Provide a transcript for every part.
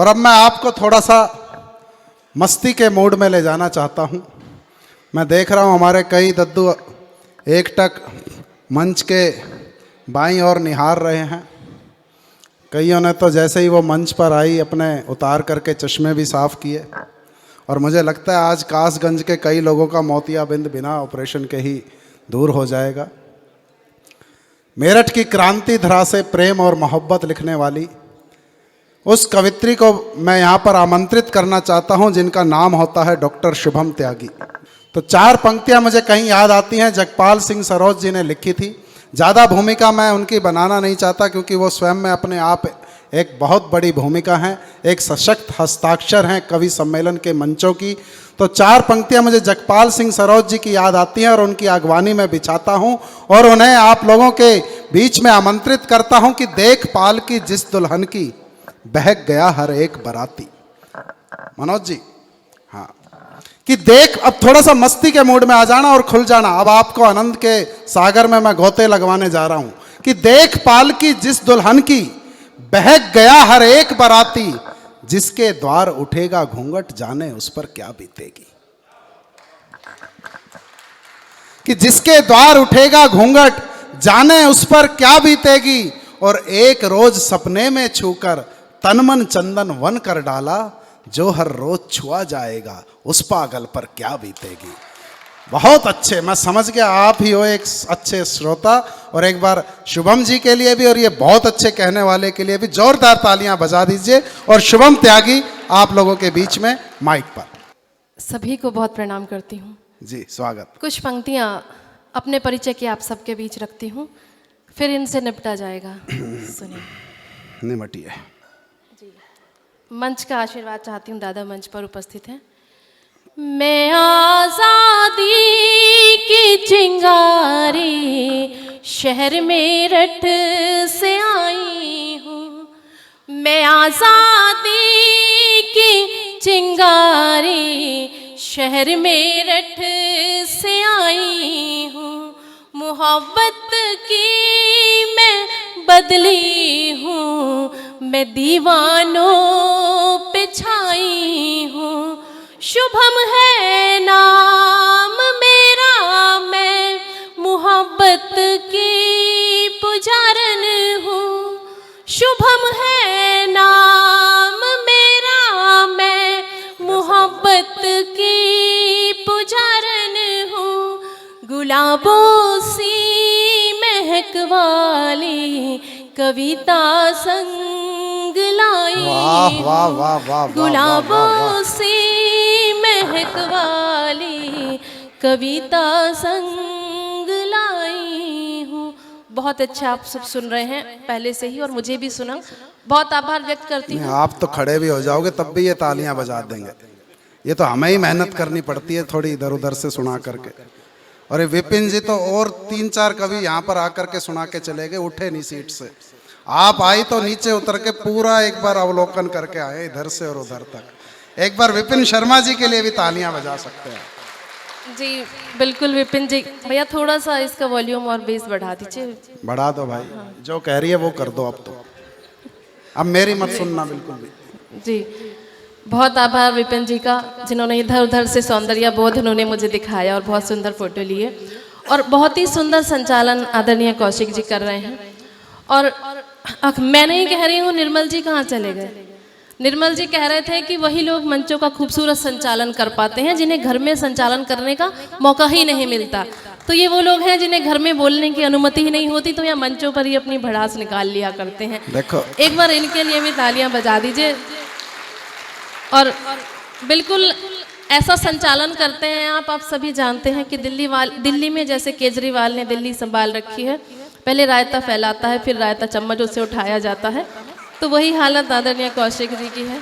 और अब मैं आपको थोड़ा सा मस्ती के मूड में ले जाना चाहता हूँ। मैं देख रहा हूँ हमारे कई दद्दू एकटक मंच के बाईं ओर निहार रहे हैं। कईयों ने तो जैसे ही वो मंच पर आई अपने उतार करके चश्मे भी साफ़ किए। और मुझे लगता है आज कासगंज के कई लोगों का मोतियाबिंद बिना ऑपरेशन के ही दूर हो जाएगा। मेरठ की क्रांति धरा से प्रेम और मोहब्बत लिखने वाली उस कवित्री को मैं यहाँ पर आमंत्रित करना चाहता हूँ, जिनका नाम होता है डॉक्टर शुभम त्यागी। तो 4 पंक्तियाँ मुझे कहीं याद आती हैं, जगपाल सिंह सरोज जी ने लिखी थी। ज़्यादा भूमिका मैं उनकी बनाना नहीं चाहता, क्योंकि वो स्वयं में अपने आप एक बहुत बड़ी भूमिका हैं, एक सशक्त हस्ताक्षर हैं कवि सम्मेलन के मंचों की। तो 4 पंक्तियाँ मुझे जगपाल सिंह सरोज जी की याद आती हैं और उनकी अगवानी में बिछाता हूँ और उन्हें आप लोगों के बीच में आमंत्रित करता हूँ कि देख पाल की जिस दुल्हन की बहक गया हर एक बराती। मनोज जी, हाँ, कि देख, अब थोड़ा सा मस्ती के मूड में आ जाना और खुल जाना। अब आपको आनंद के सागर में मैं गोते लगवाने जा रहा हूं कि देख पाल की जिस दुल्हन की बहक गया हर एक बराती, जिसके द्वार उठेगा घूंघट जाने उस पर क्या बीतेगी। कि जिसके द्वार उठेगा घूंघट जाने उस पर क्या बीतेगी, और एक रोज सपने में छूकर तन मन चंदन वन कर डाला, जो हर रोज छुआ जाएगा उस पागल पर क्या बीतेगी। बहुत अच्छे, मैं समझ गया आप ही हो एक अच्छे श्रोता। और एक बार शुभम जी के लिए भी और ये बहुत अच्छे कहने वाले के लिए भी जोरदार तालियां बजा दीजिए। और शुभम त्यागी आप लोगों के बीच में माइक पर। सभी को बहुत प्रणाम करती हूँ जी, स्वागत। कुछ पंक्तियाँ अपने परिचय की आप सबके बीच रखती हूँ, फिर इनसे निपटा जाएगा। सुनिए। निमटिए। मंच का आशीर्वाद चाहती हूँ, दादा मंच पर उपस्थित हैं। मैं आज़ादी की चिंगारी शहर मेरठ से आई हूँ। मैं आज़ादी की चिंगारी शहर मेरठ से आई हूँ। मोहब्बत की मैं बदली हूँ, मैं दीवानों पे छाई हूँ। शुभम है नाम मेरा, मैं मोहब्बत की पुजारन हूँ। शुभम है नाम मेरा, मैं मोहब्बत की पुजारन हूँ। गुलाबों सी महक वाली कविता संग लाई, वाह वाह वाह वाह। गुलाबों सी महक वाली कविता संग लाई हूँ। बहुत अच्छा आप सब सुन रहे हैं पहले से ही, और मुझे भी सुना। बहुत आभार व्यक्त करती हूँ। आप तो खड़े भी हो जाओगे तब भी ये तालियां बजा देंगे। ये तो हमें ही मेहनत करनी पड़ती है थोड़ी इधर उधर से सुना करके। और ये विपिन जी तो और 3-4 कवि यहाँ पर आकर के सुना के चले गए, उठे नहीं सीट से। आप आई तो नीचे उतर के पूरा एक बार अवलोकन करके आए इधर से और उधर तक। एक बार विपिन शर्मा जी के लिए भी तालियां बजा सकते हैं। जी बिल्कुल विपिन जी। भैया थोड़ा सा इसका वॉल्यूम और बेस बढ़ा दीजिए। बढ़ा दो भाई, जो कह रही है वो कर दो। अब तो अब मेरी मत सुनना बिल्कुल भी। जी बहुत आभार विपिन जी का, जिन्होंने इधर उधर से सौंदर्य बोध उन्होंने मुझे दिखाया और बहुत सुंदर फोटो लिए। और बहुत ही सुंदर संचालन आदरणीय कौशिक जी कर रहे हैं। और मैं नहीं कह रही हूँ निर्मल जी कहाँ चले गए। निर्मल जी कह रहे थे कि वही लोग मंचों का खूबसूरत संचालन कर पाते हैं जिन्हें घर में संचालन करने का मौका ही नहीं मिलता। तो ये वो लोग हैं जिन्हें घर में बोलने की अनुमति ही नहीं होती, तो यहाँ मंचों पर ही अपनी भड़ास निकाल लिया करते हैं। देखो एक बार इनके लिए भी तालियां बजा दीजिए। और बिल्कुल ऐसा संचालन करते हैं आप सभी जानते हैं कि दिल्ली में जैसे केजरीवाल ने दिल्ली संभाल रखी है, पहले रायता फैलाता है फिर रायता चम्मचों से उठाया जाता है, तो वही हालत आदरणीय कौशिक जी की है।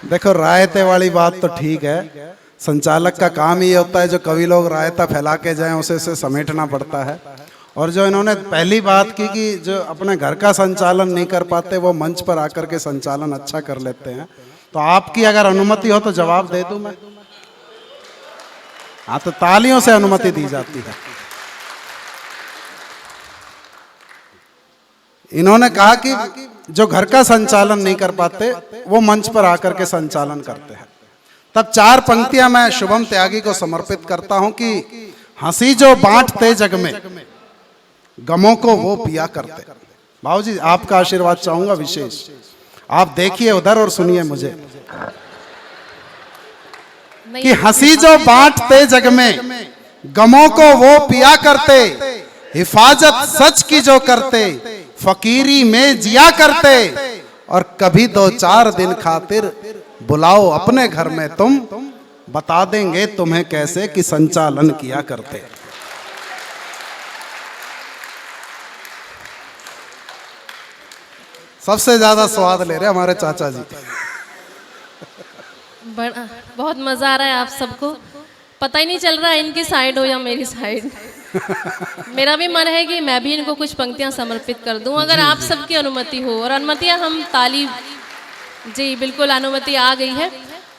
देखो रायते वाली बात तो ठीक है, संचालक का काम ही होता है जो कवि लोग रायता फैला के जाएं उसे समेटना पड़ता है। और जो इन्होंने पहली बात की कि जो अपने घर का संचालन नहीं कर पाते वो मंच पर आकर के संचालन अच्छा कर लेते हैं, तो आपकी अगर अनुमति हो तो जवाब दे दूं मैं। हाँ, तो तालियों से अनुमति दी जाती है। इन्होंने कहा कि जो घर का संचालन नहीं कर पाते वो मंच पर आकर के संचालन करते हैं। तब 4 पंक्तियां मैं शुभम त्यागी को समर्पित करता हूं कि हंसी जो बांटते जग में, गमों को वो पिया करते। भाऊजी आपका आशीर्वाद चाहूंगा विशेष, आप देखिए उधर और सुनिए मुझे कि हंसी जो बांटते जग में, गमों को वो पिया करते, हिफाजत सच की जो करते, फकीरी में जिया करते, और कभी 2-4 दिन खातिर बुलाओ अपने घर में तुम, बता देंगे तुम्हें कैसे कि संचालन किया करते। सबसे ज्यादा स्वाद ले रहे हमारे चाचा जी। बड़ा बहुत मज़ा आ रहा है आप सबको, पता ही नहीं चल रहा है इनकी साइड हो या मेरी साइड। मेरा भी मन है कि मैं भी इनको कुछ पंक्तियां समर्पित कर दूं, अगर आप सबकी अनुमति हो। और अनुमतियां हम ताली, जी बिल्कुल अनुमति आ गई है।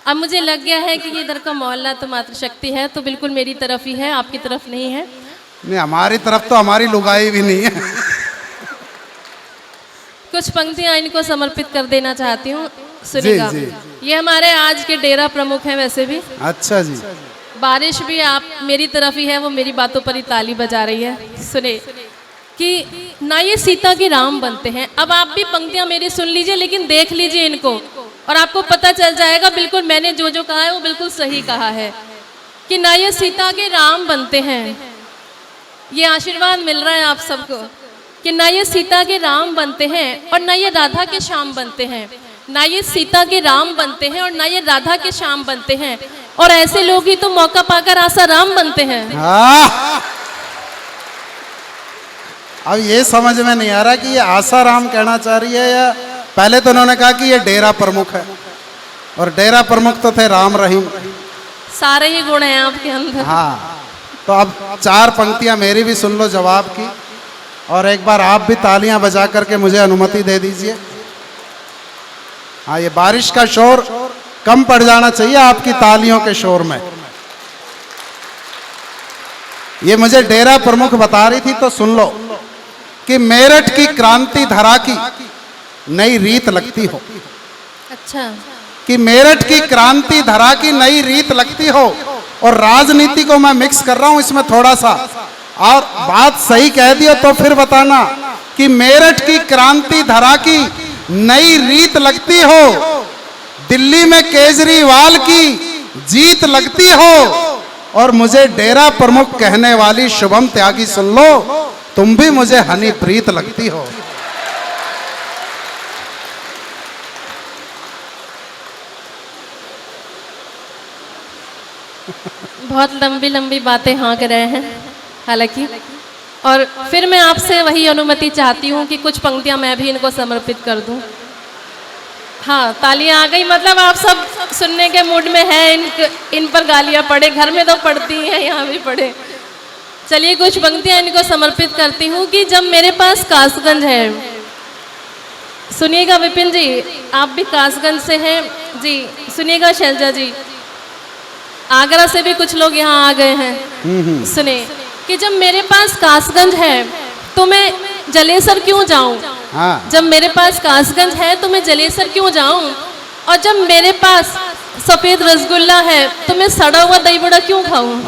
अब मुझे लग गया है कि ये इधर का मोहल्ला तो मातृशक्ति है, तो बिल्कुल मेरी तरफ ही है, आपकी तरफ नहीं है। नहीं, हमारी तरफ तो हमारी लुगाई भी नहीं है। कुछ पंक्तियां इनको समर्पित कर देना चाहती हूँ, सुनिएगा। जी। ये हमारे आज के डेरा प्रमुख हैं वैसे भी। अच्छा जी। बारिश भी आप मेरी तरफ ही है, वो मेरी बातों पर ही ताली बजा रही है। सुने कि ना ये सीता के राम बनते हैं। अब आप भी पंक्तियां मेरी सुन लीजिए, लेकिन देख लीजिए इनको और आपको पता चल जाएगा बिल्कुल मैंने जो जो कहा है वो बिल्कुल सही कहा है कि ना ये सीता के राम बनते हैं। ये आशीर्वाद मिल रहा है आप सबको कि ना ये सीता के राम बनते हैं और ना ये राधा के श्याम बनते हैं। ना ये सीता के राम बनते हैं और ना ये राधा के श्याम बनते हैं, और ऐसे लोग ही तो मौका पाकर आसा राम बनते हैं। अब ये समझ में नहीं आ रहा कि ये आसा राम कहना चाह रही है या पहले तो उन्होंने कहा कि ये डेरा प्रमुख है, और डेरा प्रमुख तो थे राम रहीम। सारे ही गुण हैं आपके अंदर। हाँ, तो अब 4 पंक्तियां मेरी भी सुन लो जवाब की, और एक बार आप भी तालियां बजा करके मुझे अनुमति दे दीजिए। हाँ, ये बारिश का शोर कम पड़ जाना चाहिए आपकी तालियों के शोर में। ये मुझे डेरा प्रमुख बता रही थी, तो सुन लो कि मेरठ की क्रांति धरा की नई रीत लगती हो। अच्छा, कि मेरठ की क्रांति धरा की नई रीत लगती हो, और राजनीति को मैं मिक्स कर रहा हूं इसमें थोड़ा सा, और बात सही कह दियो तो फिर बताना कि मेरठ की क्रांति धरा की नई रीत लगती हो, दिल्ली में केजरीवाल की जीत लगती हो, और मुझे डेरा प्रमुख कहने वाली शुभम त्यागी सुन लो, तुम भी मुझे हनी प्रीत लगती हो। बहुत लंबी लंबी बातें हाँक रहे हैं हालांकि, और फिर मैं आपसे वही अनुमति चाहती हूँ कि कुछ पंक्तियाँ मैं भी इनको समर्पित कर दूँ। हाँ, तालियां आ गई, मतलब आप सब सुनने के मूड में हैं। इन पर गालियाँ पड़े, घर में तो पड़ती हैं, यहाँ भी पड़े। चलिए कुछ पंक्तियाँ इनको समर्पित करती हूँ कि जब मेरे पास कासगंज है। सुनिएगा विपिन जी, आप भी कासगंज से हैं जी। सुनिएगा शैलजा जी, आगरा से भी कुछ लोग यहाँ आ गए हैं। सुने कि जब मेरे पास कासगंज है तो मैं जलेसर क्यों जाऊं। हाँ। जब मेरे पास कासगंज है तो मैं जलेसर क्यों जाऊं, और जब मेरे पास सफेद रसगुल्ला है तो मैं सड़ा हुआ दही बड़ा क्यों खाऊं।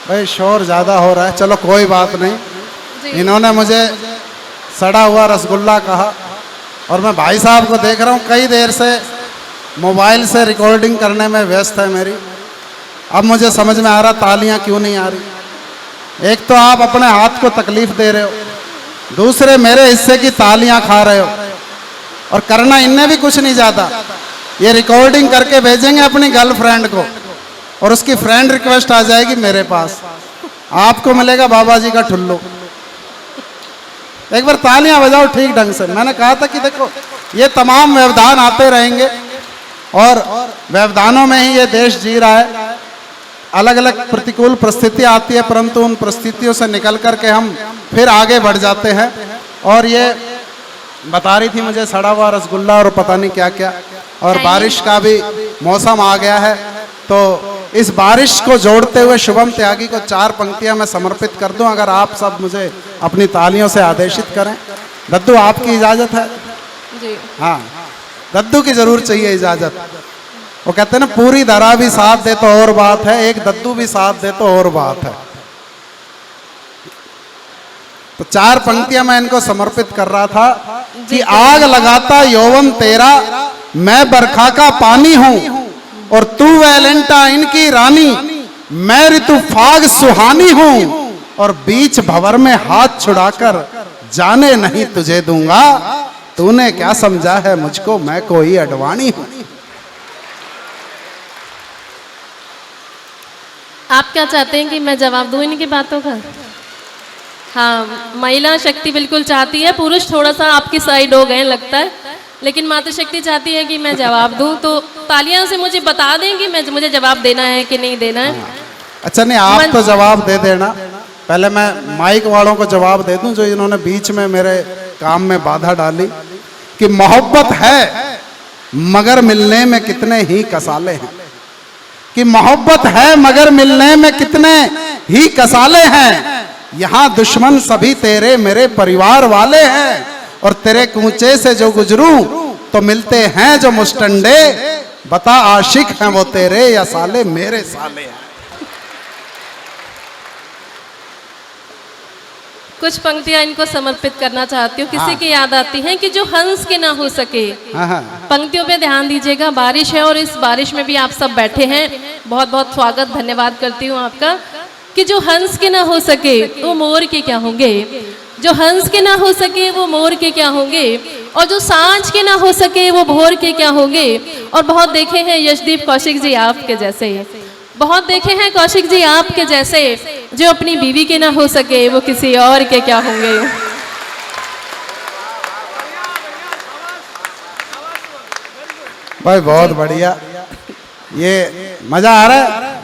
भाई शोर ज्यादा हो रहा है, चलो कोई बात नहीं। इन्होंने मुझे सड़ा हुआ रसगुल्ला कहा, और मैं भाई साहब को देख रहा हूँ कई देर से मोबाइल से रिकॉर्डिंग करने में व्यस्त है मेरी। अब मुझे समझ में आ रहा तालियां क्यों नहीं आ रही। एक तो आप अपने हाथ को तकलीफ दे रहे हो, दूसरे मेरे हिस्से की तालियां खा रहे हो, और करना इनने भी कुछ नहीं ज्यादा। ये रिकॉर्डिंग करके भेजेंगे अपनी गर्लफ्रेंड को, और उसकी फ्रेंड रिक्वेस्ट आ जाएगी मेरे पास, आपको मिलेगा बाबा जी का ठुल्लू। एक बार तालियां बजाओ ठीक ढंग से। मैंने कहा था कि देखो ये तमाम व्यवधान आते रहेंगे, और व्यवधानों में ही ये देश जी रहा है। अलग अलग प्रतिकूल परिस्थितियां आती है, परंतु उन परिस्थितियों से निकल करके हम फिर आगे बढ़ जाते हैं। और ये बता रही थी मुझे सड़ा हुआ रसगुल्ला और पता नहीं क्या क्या, और बारिश का भी मौसम आ गया है, तो इस बारिश को जोड़ते हुए शुभम त्यागी को 4 पंक्तियां मैं समर्पित कर दूं, अगर आप सब मुझे अपनी तालियों से आदेशित करें। दद्दू, आपकी इजाजत है? जी। हाँ, दद्दू की जरूर चाहिए इजाजत। वो कहते हैं ना, पूरी धरा भी साथ दे तो और बात है, एक दद्दू भी साथ दे तो और बात है। तो 4 पंक्तियां मैं इनको समर्पित कर रहा था कि आग लगाता यौवन तेरा, मैं बरखा का पानी हूं और तू वैलेंटाइन की रानी, मैं ऋतु फाग सुहानी हूं और बीच भंवर में हाथ छुड़ाकर जाने नहीं तुझे दूंगा, तूने क्या समझा है मुझको, मैं कोई अडवाणी हूं। आप क्या चाहते हैं कि मैं जवाब दूं इनकी बातों का? हाँ, महिला शक्ति बिल्कुल चाहती है, पुरुष थोड़ा सा आपकी साइड हो गए लगता है, लेकिन माता शक्ति चाहती है कि मैं जवाब दूं। तो तालियां से मुझे बता दें कि मुझे जवाब देना है कि नहीं देना है। अच्छा, नहीं, आप तो जवाब दे देना। पहले मैं माइक वालों को जवाब दे दूं जो इन्होंने बीच में मेरे काम में बाधा डाली, कि मोहब्बत है मगर मिलने में कितने ही कसाले हैं, कि मोहब्बत है मगर मिलने में कितने ही कसाले हैं, यहाँ दुश्मन सभी तेरे मेरे परिवार वाले हैं, और तेरे कूचे से जो गुजरूं तो मिलते हैं जो मुस्टंडे, बता आशिक हैं वो तेरे या साले मेरे साले हैं। कुछ पंक्तियां इनको समर्पित करना चाहती हूँ। किसी की याद आती है कि जो हंस के ना हो सके। पंक्तियों पे ध्यान दीजिएगा, बारिश है और इस बारिश में भी आप सब बैठे हैं, बहुत बहुत स्वागत, धन्यवाद करती हूँ आपका। कि जो हंस के ना हो सके वो मोर के क्या होंगे, जो हंस के ना हो सके वो मोर के क्या होंगे, और जो सांझ के ना हो सके वो भोर के क्या होंगे। और बहुत देखे हैं यशदीप कौशिक जी आपके जैसे, बहुत देखे हैं कौशिक जी आपके जैसे, जो अपनी बीवी के ना हो सके वो किसी और के क्या होंगे। भाई बहुत बढ़िया, ये मजा आ रहा है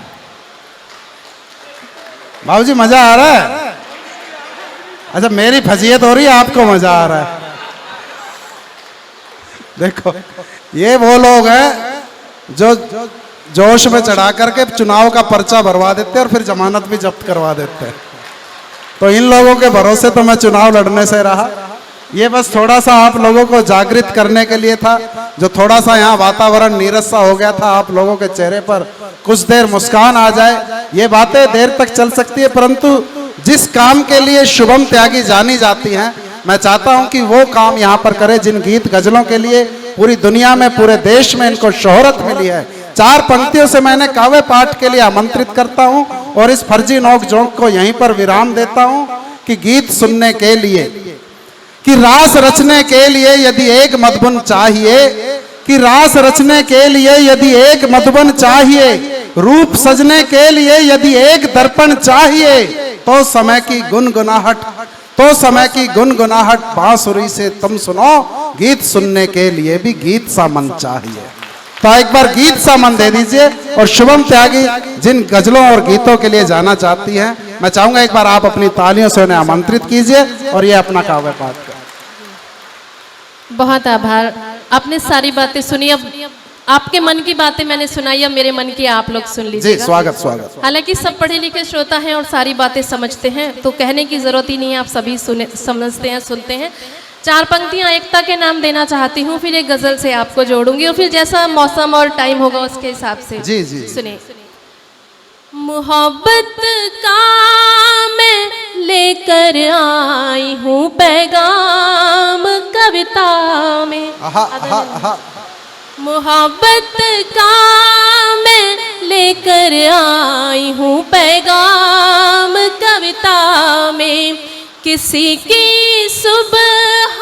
बाबूजी, मजा आ रहा है। अच्छा, मेरी फजीयत हो रही है, आपको मजा आ रहा है। देखो, ये वो लोग हैं जो जोश में चढ़ा करके चुनाव का पर्चा भरवा देते हैं और फिर जमानत भी जब्त करवा देते हैं। तो इन लोगों के भरोसे तो मैं चुनाव लड़ने से रहा। ये बस थोड़ा सा आप लोगों को जागृत करने के लिए था, जो थोड़ा सा यहाँ वातावरण नीरस सा हो गया था, आप लोगों के चेहरे पर कुछ देर मुस्कान आ जाए। ये बातें देर तक चल सकती है, परंतु जिस काम के लिए शुभम त्यागी जानी जाती हैं, मैं चाहता हूं कि वो काम यहाँ पर करे जिन गीत गजलों के लिए पूरी दुनिया में, पूरे देश में इनको शोहरत मिली है। 4 पंक्तियों से मैंने काव्य पाठ के लिए आमंत्रित करता हूं और इस फर्जी नोक झोंक को यहीं पर विराम देता हूं कि गीत सुनने के लिए, कि रास रचने के लिए यदि एक मधुबन चाहिए, कि रास रचने के लिए यदि एक मधुबन चाहिए, रूप सजने के लिए यदि एक दर्पण चाहिए, तो समय की गुनगुनाहट, तो समय की गुनगुनाहट बांसुरी से तुम सुनो, गीत सुनने के लिए भी गीत सा मन चाहिए। तो एक बार गीत सा मन दे दीजिए। और शुभम त्यागी जिन गजलों और गीतों के लिए जाना चाहती हैं, मैं चाहूंगा एक बार आप अपनी तालियों से उन्हें आमंत्रित कीजिए और ये अपना काव्य पाठ करें। बहुत आभार, आपने सारी बातें सुनी। अब आपके मन की बातें मैंने सुनाई, अब मेरे मन की आप लोग सुन लीजिए। जी, स्वागत स्वागत। हालांकि सब पढ़े लिखे श्रोता हैं और सारी बातें समझते हैं, तो कहने की जरूरत ही नहीं है, आप सभी सुने, समझते हैं, सुनते हैं। 4 पंक्तियां एकता के नाम देना चाहती हूँ, फिर एक गजल से आपको जोड़ूंगी और फिर जैसा मौसम और टाइम होगा उसके हिसाब से जी जी सुने। मोहब्बत का मैं लेकर आई हूँ पैगाम कविता में, मोहब्बत का मैं लेकर आई हूँ पैगाम कविता में, किसी की सुबह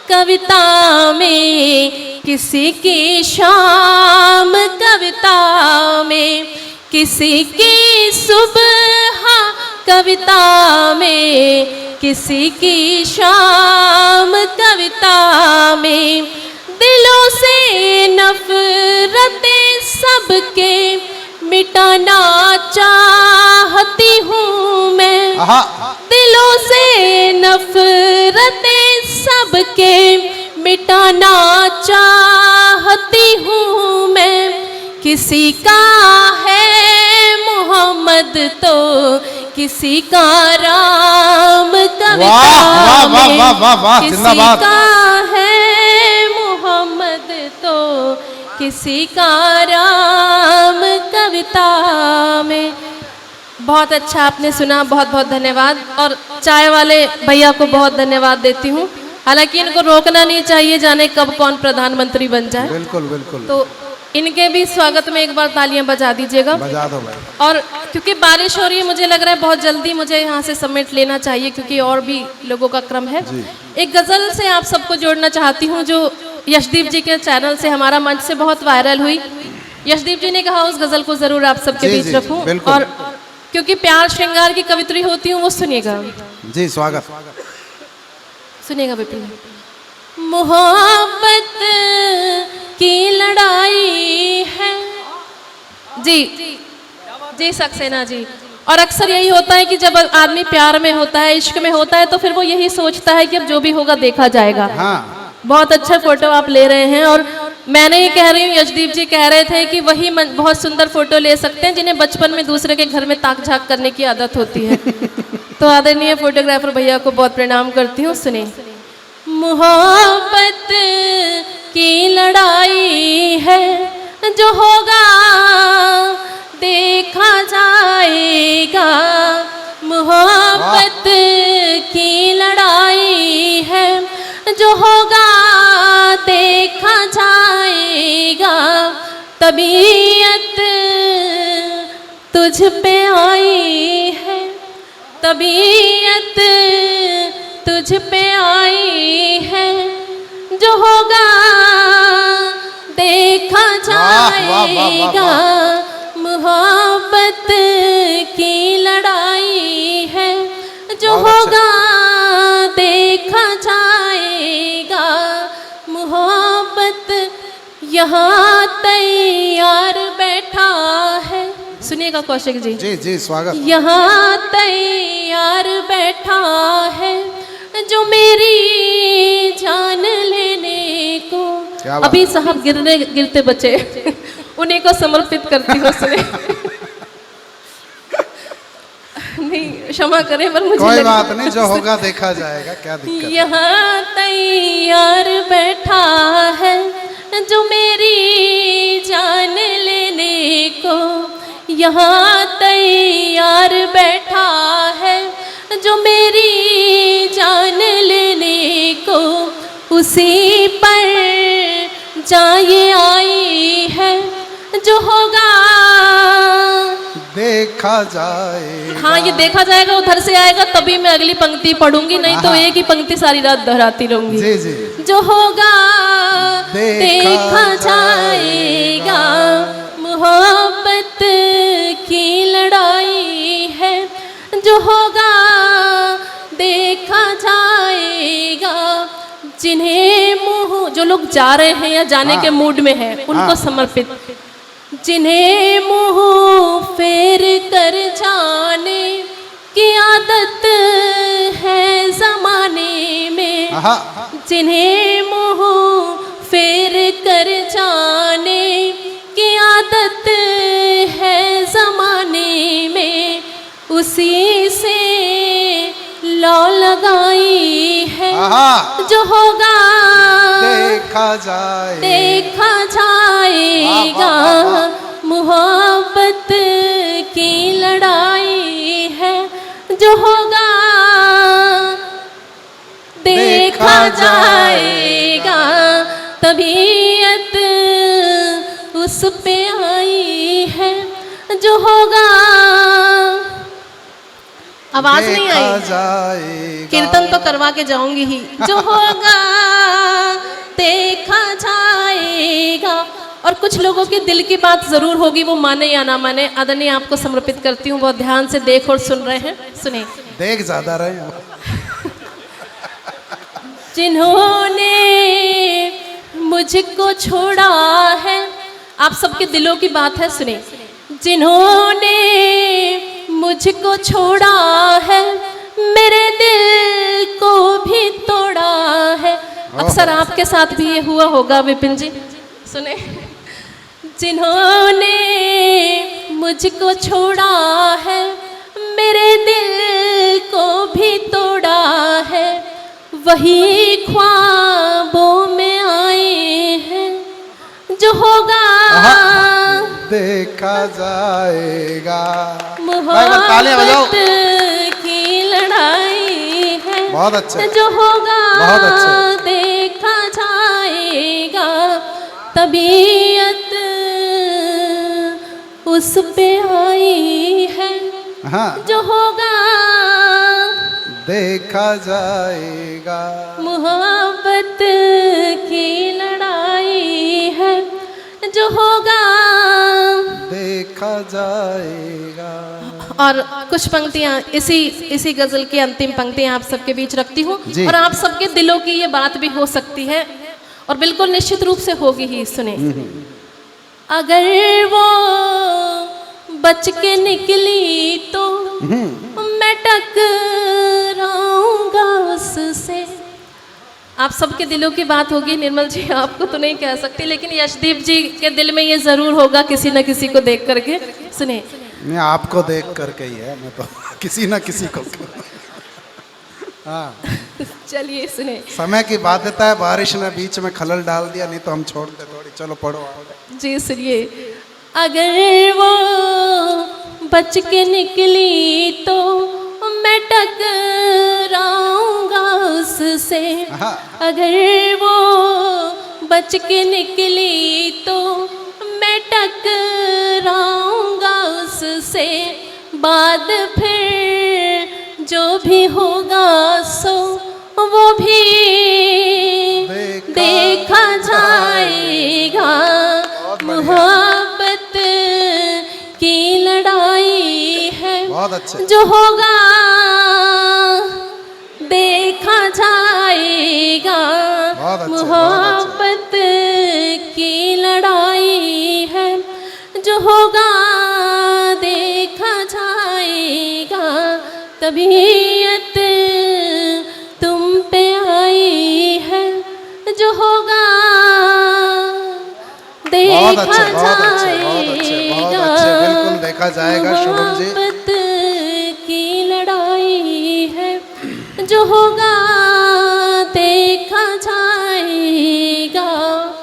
कविता में, किसी की शाम कविता में, किसी की सुबह कविता में, किसी की शाम कविता में, दिलों से नफरतें सबके मिटाना चाहती हूँ मैं, दिलों से नफरतें सबके मिटाना चाहती हूँ मैं, किसी का तो किसी का राम कविता वाह, वाह, में, वाह, वाह, वाह, किसी जिंदाबाद। का है मोहम्मद तो किसी का राम कविता में। बहुत अच्छा आपने सुना, बहुत बहुत धन्यवाद। और चाय वाले भैया को बहुत धन्यवाद देती हूँ। हालांकि इनको रोकना नहीं चाहिए, जाने कब कौन प्रधानमंत्री बन जाए। बिल्कुल बिल्कुल, तो इनके भी स्वागत में एक बार तालियां बजा दीजिएगा। बजा दो भाई। और क्योंकि बारिश हो रही है, मुझे लग रहा है बहुत जल्दी मुझे यहाँ से समेट लेना चाहिए, क्योंकि और भी लोगों का क्रम है। एक गज़ल से आप सबको जोड़ना चाहती हूँ, जो यशदीप जी के चैनल से हमारा मंच से बहुत वायरल हुई। यशदीप जी ने कहा उस गज़ल को ज़रूर आप सबके जी, बीच जी, रखूँ, बिल्कुल। और क्योंकि प्यार श्रृंगार की कवित्री होती हूँ, वो सुनिएगा। जी स्वागत। सुनिएगा विपिन। मोहब्बत की लड़ाई है जी जी सक्सेना जी। और अक्सर यही होता है कि जब आदमी प्यार में होता है, इश्क में होता है, तो फिर वो यही सोचता है कि अब जो भी होगा देखा जाएगा। हाँ बहुत अच्छा फोटो आप ले रहे हैं, और मैंने ये कह रही हूँ, यशदीप जी कह रहे थे कि वही बहुत सुंदर फोटो ले सकते हैं जिन्हें बचपन में दूसरे के घर में ताक झाक करने की आदत होती है। तो आदरणीय फोटोग्राफर भैया को बहुत प्रणाम करती हूँ। सुने। मोहब्बत की लड़ाई है, जो होगा देखा जाएगा। मोहब्बत की लड़ाई है, जो होगा देखा जाएगा। तबीयत तुझ पे आई है, तबीयत तुझ पे आई है, जो होगा देखा जाएगा। मोहब्बत की लड़ाई है, जो होगा देखा जाएगा। मोहब्बत यहाँ तैयार बैठा है। सुनिएगा कौशिक जी। जी जी स्वागत। यहाँ तैयार बैठा है, जो मेरी जान लेने को। अभी साहब गिरते बचे, उन्हीं को समर्पित करती हूँ। सुने। नहीं क्षमा करें, पर मुझे कोई बात नहीं, जो होगा देखा जाएगा, क्या दिक्कत। यहाँ तैयार बैठा है, जो मेरी जान लेने को। यहाँ तैयार बैठा है, जो मेरी जान लेने को। उसी पर जाए आई है, जो होगा देखा जाएगा। हाँ ये देखा जाएगा उधर से आएगा, तभी मैं अगली पंक्ति पढ़ूंगी, नहीं तो एक ही पंक्ति सारी रात दोहराती रहूंगी। जी जी। जो होगा देखा जाएगा। मोहब्बत की लड़ाई है, जो होगा देखा जाएगा। जिन्हें मुँह, जो लोग जा रहे हैं या जाने के मूड में हैं, उनको समर्पित। जिन्हें मुँह फेर कर जाने की आदत है ज़माने में। जिन्हें मुँह फेर कर जाने की आदत है ज़माने में, उसी से लौ लगाई है, जो होगा देखा जाएगा। देखा जाएगा। मोहब्बत की लड़ाई है, जो होगा देखा जाएगा। तबीयत उस पे आई है, जो होगा। आवाज नहीं आई, कीर्तन तो करवा के जाऊंगी ही। जो होगा देखा जाएगा। और कुछ लोगों के दिल की बात जरूर होगी, वो माने या ना माने। आदरणीय आपको समर्पित करती हूँ, बहुत ध्यान से देख और सुन रहे हैं। सुने। देख ज्यादा रहे हो। जिन्होंने मुझको छोड़ा है, आप सबके दिलों की बात है। सुने। जिन्होंने मुझको छोड़ा है, मेरे दिल को भी तोड़ा है। अक्सर आपके साथ भी ये हुआ होगा विपिन जी। सुने। जिन्होंने मुझको छोड़ा है, मेरे दिल को भी तोड़ा है, वही ख्वाबों में आए हैं, जो होगा देखा जाएगा। तालियां बजाओ। मोहब्बत की लड़ाई है, बहुत अच्छा, जो होगा बहुत अच्छा। देखा जाएगा। तबीयत उस पे आई है, हाँ, जो होगा देखा जाएगा। मोहब्बत की लड़ाई है, जो होगा देखा जाएगा। और कुछ पंक्तियाँ इसी गजल की अंतिम पंक्तियाँ आप सबके बीच रखती हूँ, जी। और आप सबके दिलों की ये बात भी हो सकती है, और बिल्कुल निश्चित रूप से होगी ही। सुने। अगर वो बच के निकली तो मैं टकराऊंगा उससे। आप सबके दिलों की बात होगी निर्मल जी, आपको तो नहीं कह सकती, लेकिन यशदीप जी के दिल में ये जरूर होगा किसी न किसी को देख करके। सुने। नहीं, आपको देख करके ही है, मैं तो किसी ना किसी को। हाँ, चलिए सुने। समय की बाध्यता है, बारिश ने बीच में खलल डाल दिया, नहीं तो हम छोड़ते थोड़ी। चलो पढ़ो। जी सुनिए। अगर वो बच के निकली तो मैं टकराऊंगा उससे। अगर वो बच के निकली तो मैं टकराऊंगा उससे। बाद फिर जो भी होगा सो वो भी देखा जाएगा। मोहब्बत की लड़ाई है, बहुत अच्छा। जो होगा देखा जाएगा। मोहब्बत की लड़ाई है, जो होगा देखा जाएगा। तबीयत तुम पे आई है, जो होगा देखा जाएगा। बिल्कुल देखा जाएगा शुभम जी। मोहब्बत की लड़ाई है, जो होगा देखा जाएगा।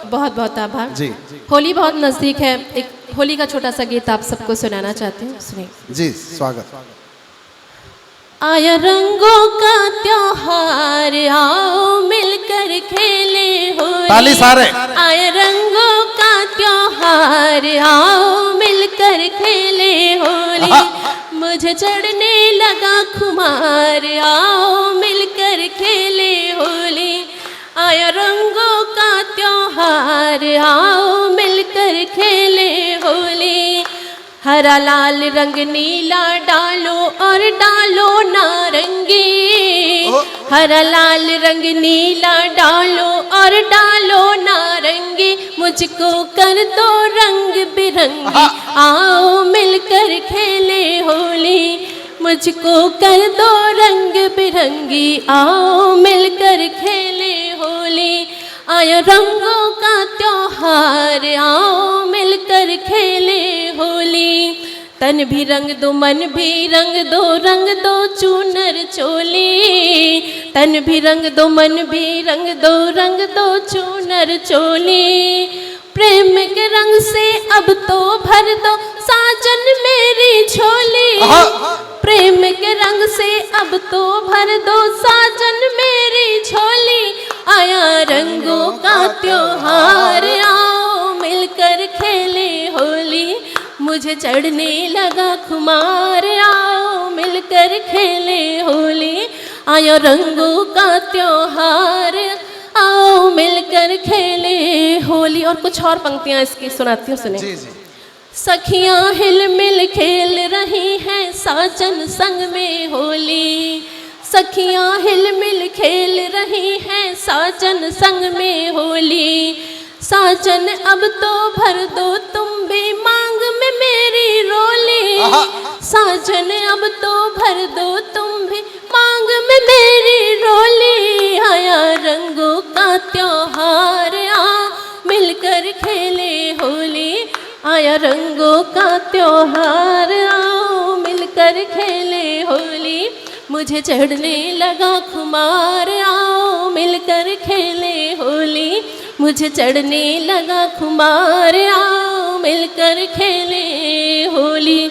बहुत बहुत आभार जी। होली बहुत नजदीक है, एक होली का छोटा सा गीत आप सबको सुनाना चाहते हैं, सुनिए। जी, स्वागत। आया रंगों का त्योहार, आओ मिलकर खेले होली। ताली सारे। आया रंगों का त्योहार, आओ मिलकर खेले होली। मुझे चढ़ने लगा खुमार, आओ मिलकर खेले होली। आया रंगों का त्योहार, आओ मिलकर खेले होली। हरा लाल रंग नीला डालो और डालो नारंगी। हरा लाल रंग नीला डालो और डालो नारंगी। मुझको कर दो रंग बिरंगी, आओ मिलकर खेले होली। मुझको कर दो रंग बिरंगी, आओ मिलकर खेले होली। आया रंगों का त्योहार, आओ मिलकर खेले होली। तन भी रंग दो मन भी रंग दो चूनर चोली। तन भी रंग दो मन भी रंग दो चूनर चोली। प्रेम के रंग से अब तो भर दो साजन मेरी झोली। प्रेम के रंग से अब तो भर दो साजन मेरी झोली। आया रंगों का त्योहार, आओ मिलकर खेले होली। मुझे चढ़ने लगा खुमार, आओ मिलकर खेले होली। आया रंगों का त्योहार, आओ मिलकर खेले होली। और कुछ और पंक्तियां इसकी सुनाती हूँ, सुने। जी जी। सखियां हिल मिल खेल रही हैं साजन संग में होली। सखियां हिल मिल खेल रही हैं साजन संग में होली। साजन अब तो भर दो तुम भी मांग में मेरी रोली। साजन अब तो भर दो तुम भी मांग में मेरी रोली। आया रंगों का त्योहार, आ मिलकर खेले होली। आया रंगों का त्योहार, आओ मिलकर खेले होली। मुझे चढ़ने लगा खुमार, आओ मिलकर खेले होली। मुझे चढ़ने लगा खुमार, आओ मिलकर खेले होली।